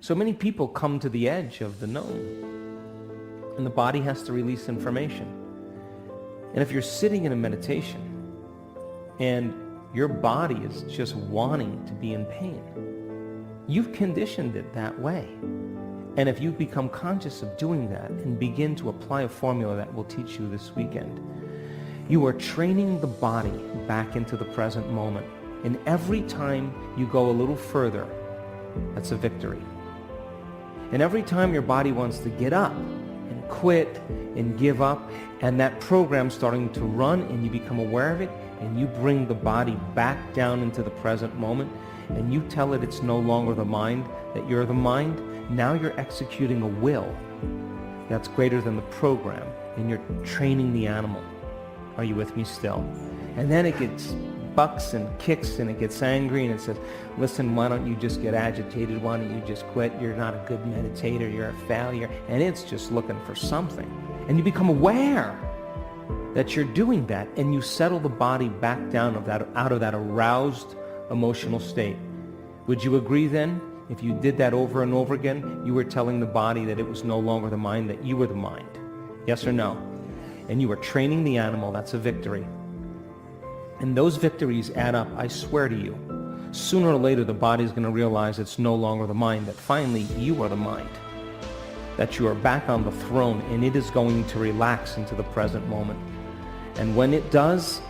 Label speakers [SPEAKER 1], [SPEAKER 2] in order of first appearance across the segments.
[SPEAKER 1] So many people come to the edge of the known, and the body has to release information. And if you're sitting in a meditation and your body is just wanting to be in pain, you've conditioned it that way. And if you become conscious of doing that and begin to apply a formula that we'll teach you this weekend, you are training the body back into the present moment. And every time you go a little further, that's a victory. And every time your body wants to get up and quit and give up, and that program's starting to run and you become aware of it, and you bring the body back down into the present moment, and you tell it it's no longer the mind, that you're the mind, now you're executing a will that's greater than the program, and you're training the animal. Are you with me still? And then it gets bucks and kicks and it gets angry and it says, listen, why don't you just get agitated? Why don't you just quit? You're not a good meditator. You're a failure. And it's just looking for something. And you become aware that you're doing that, and you settle the body back down out of that aroused emotional state. Would you agree then? If you did that over and over again, you were telling the body that it was no longer the mind, that you were the mind. Yes or no? And you were training the animal. That's a victory. And those victories add up, I swear to you. Sooner or later, the body's going to realize it's no longer the mind, that finally you are the mind, that you are back on the throne, and it is going to relax into the present moment. And when it does,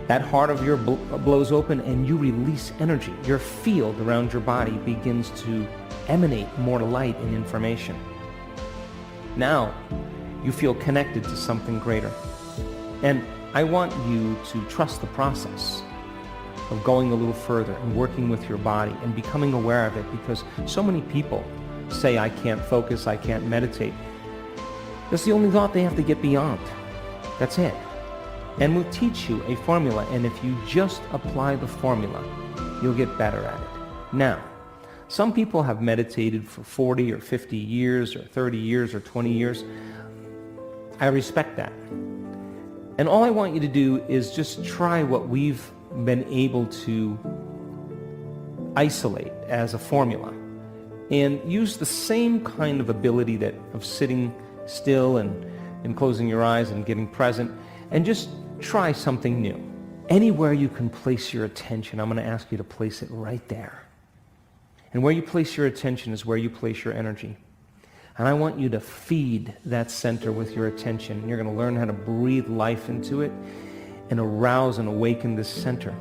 [SPEAKER 1] that heart of yours blows open and you release energy. Your field around your body begins to emanate more light and information. Now, you feel connected to something greater. And I want you to trust the process of going a little further and working with your body and becoming aware of it, because so many people say, I can't focus, I can't meditate. That's the only thought they have to get beyond. That's it. And we'll teach you a formula, and if you just apply the formula, you'll get better at it. Now, some people have meditated for 40 or 50 years or 30 years or 20 years. I respect that. And all I want you to do is just try what we've been able to isolate as a formula, and use the same kind of ability of sitting still and closing your eyes and getting present, and just try something new. Anywhere you can place your attention, I'm going to ask you to place it right there. And where you place your attention is where you place your energy. And I want you to feed that center with your attention. You're going to learn how to breathe life into it and arouse and awaken this center.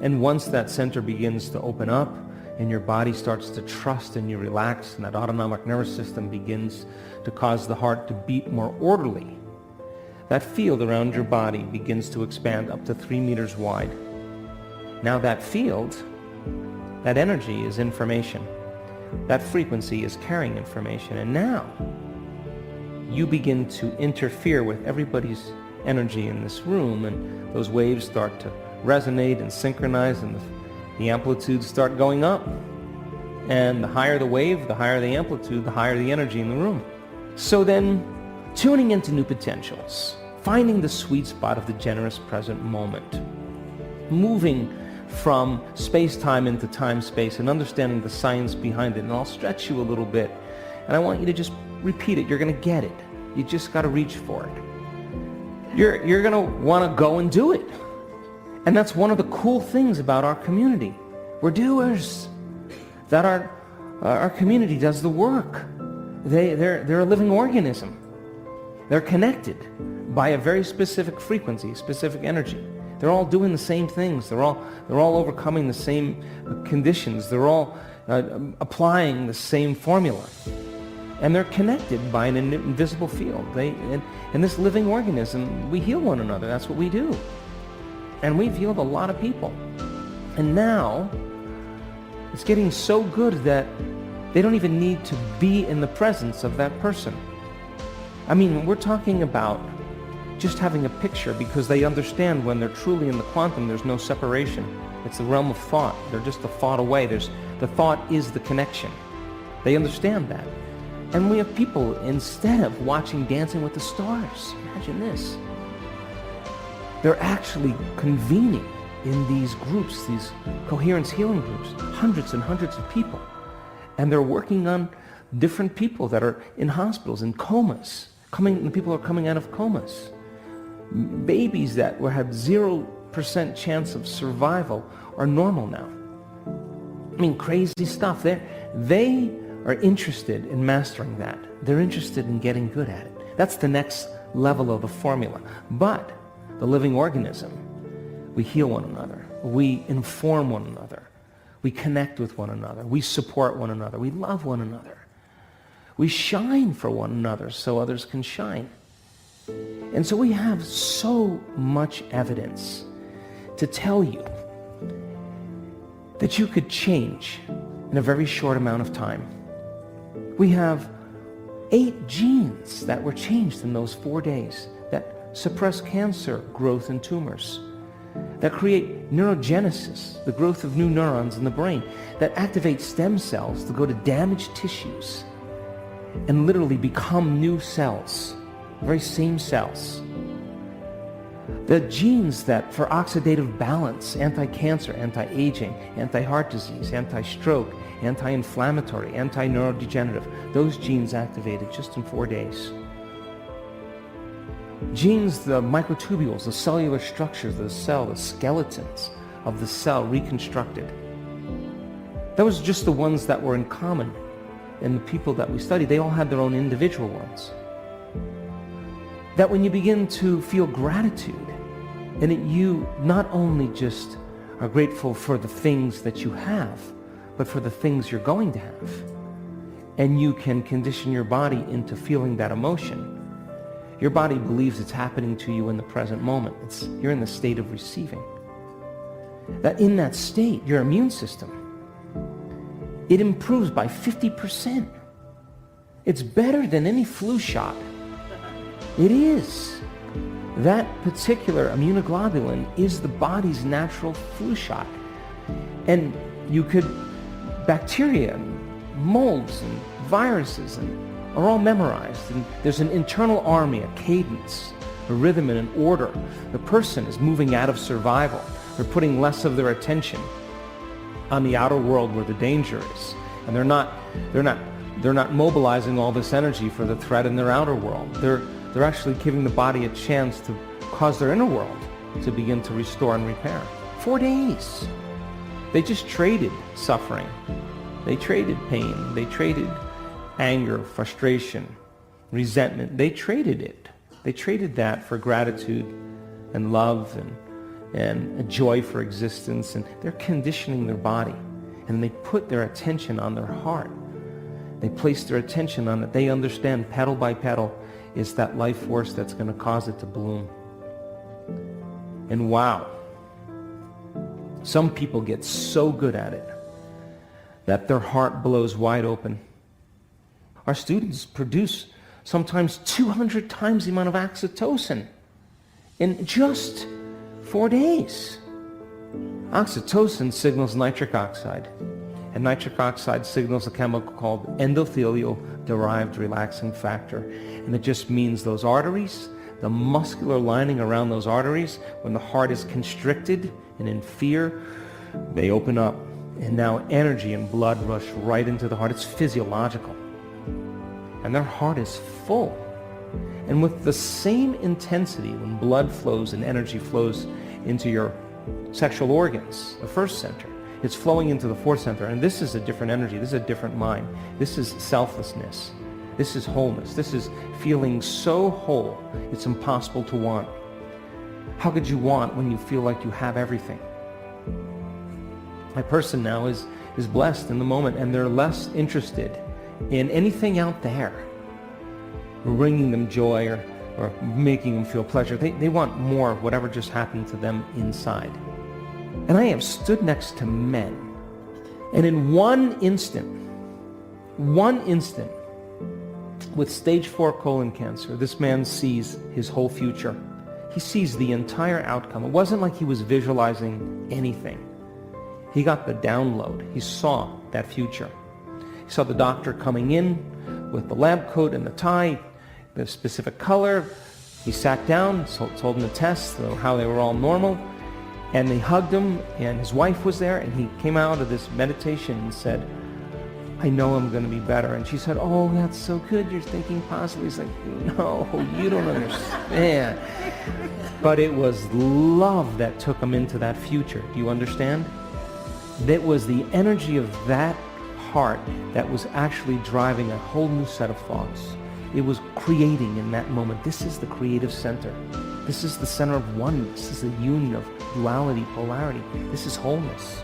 [SPEAKER 1] And once that center begins to open up and your body starts to trust and you relax, and that autonomic nervous system begins to cause the heart to beat more orderly, that field around your body begins to expand up to 3 meters wide. Now that field, that energy is information. That frequency is carrying information. And now you begin to interfere with everybody's energy in this room, and those waves start to resonate and synchronize, and the amplitudes start going up. And the higher the wave, the higher the amplitude, the higher the energy in the room. So then, tuning into new potentials, finding the sweet spot of the generous present moment, moving from space-time into time-space and understanding the science behind it. And I'll stretch you a little bit, and I want you to just repeat it. You're going to get it. You just got to reach for it. You're going to want to go and do it. And that's one of the cool things about our community. We're doers. That our community does the work. They're a living organism. They're connected by a very specific frequency, specific energy. They're all doing the same things. They're all overcoming the same conditions. They're all applying the same formula. And they're connected by an invisible field. In this living organism, we heal one another. That's what we do. And we've healed a lot of people. And now, it's getting so good that they don't even need to be in the presence of that person. I mean, we're talking about just having a picture, because they understand when they're truly in the quantum, there's no separation. It's the realm of thought. They're just a thought away. The thought is the connection. They understand that. And we have people, instead of watching Dancing with the Stars, imagine this, they're actually convening in these groups, these coherence healing groups, hundreds and hundreds of people. And they're working on different people that are in hospitals, in comas. People are coming out of comas. Babies that had 0% chance of survival are normal now. I mean, crazy stuff. They are interested in mastering that. They're interested in getting good at it. That's the next level of the formula. But the living organism, we heal one another. We inform one another. We connect with one another. We support one another. We love one another. We shine for one another so others can shine. And so we have so much evidence to tell you that you could change in a very short amount of time. We have 8 genes that were changed in those 4 days that suppress cancer growth in tumors, that create neurogenesis, the growth of new neurons in the brain, that activate stem cells to go to damaged tissues and literally become new cells, the very same cells. The genes that for oxidative balance, anti-cancer, anti-aging, anti-heart disease, anti-stroke, anti-inflammatory, anti-neurodegenerative, those genes activated just in 4 days. Genes, the microtubules, the cellular structures of the cell, the skeletons of the cell reconstructed. That was just the ones that were in common in the people that we studied. They all had their own individual ones. That when you begin to feel gratitude, and that you not only just are grateful for the things that you have, but for the things you're going to have, and you can condition your body into feeling that emotion. Your body believes it's happening to you in the present moment. You're in the state of receiving. That in that state, your immune system, it improves by 50%. It's better than any flu shot. It is. That particular immunoglobulin is the body's natural flu shot. And bacteria and molds and viruses are all memorized. And there's an internal army, a cadence, a rhythm, and an order. The person is moving out of survival. They're putting less of their attention on the outer world where the danger is. And they're not mobilizing all this energy for the threat in their outer world. They're actually giving the body a chance to cause their inner world to begin to restore and repair. 4 days. They just traded suffering. They traded pain. They traded anger, frustration, resentment. They traded it. They traded that for gratitude and love and a joy for existence. And they're conditioning their body. And they put their attention on their heart. They place their attention on it. They understand petal by petal is that life force that's going to cause it to bloom. And wow, some people get so good at it that their heart blows wide open. Our students produce sometimes 200 times the amount of oxytocin in just 4 days. Oxytocin signals nitric oxide, and nitric oxide signals a chemical called endothelial-derived relaxing factor. And it just means those arteries, the muscular lining around those arteries, when the heart is constricted and in fear, they open up. And now energy and blood rush right into the heart. It's physiological. And their heart is full. And with the same intensity, when blood flows and energy flows into your sexual organs, the first center, it's flowing into the fourth center. And this is a different energy. This is a different mind. This is selflessness. This is wholeness. This is feeling so whole, it's impossible to want. How could you want when you feel like you have everything? My person now is blessed in the moment, and they're less interested in anything out there bringing them joy or making them feel pleasure. They want more of whatever just happened to them inside. And I have stood next to men, and in one instant, with stage 4 colon cancer, this man sees his whole future. He sees the entire outcome. It wasn't like he was visualizing anything. He got the download. He saw that future. He saw the doctor coming in with the lab coat and the tie, the specific color. He sat down, told him the tests, how they were all normal. And they hugged him, and his wife was there, and he came out of this meditation and said, I know I'm going to be better. And she said, oh, that's so good. You're thinking positively. He's like, no, you don't understand. But it was love that took him into that future. Do you understand? That was the energy of that heart that was actually driving a whole new set of thoughts. It was creating in that moment. This is the creative center. This is the center of oneness. This is the union of duality, polarity. This is wholeness.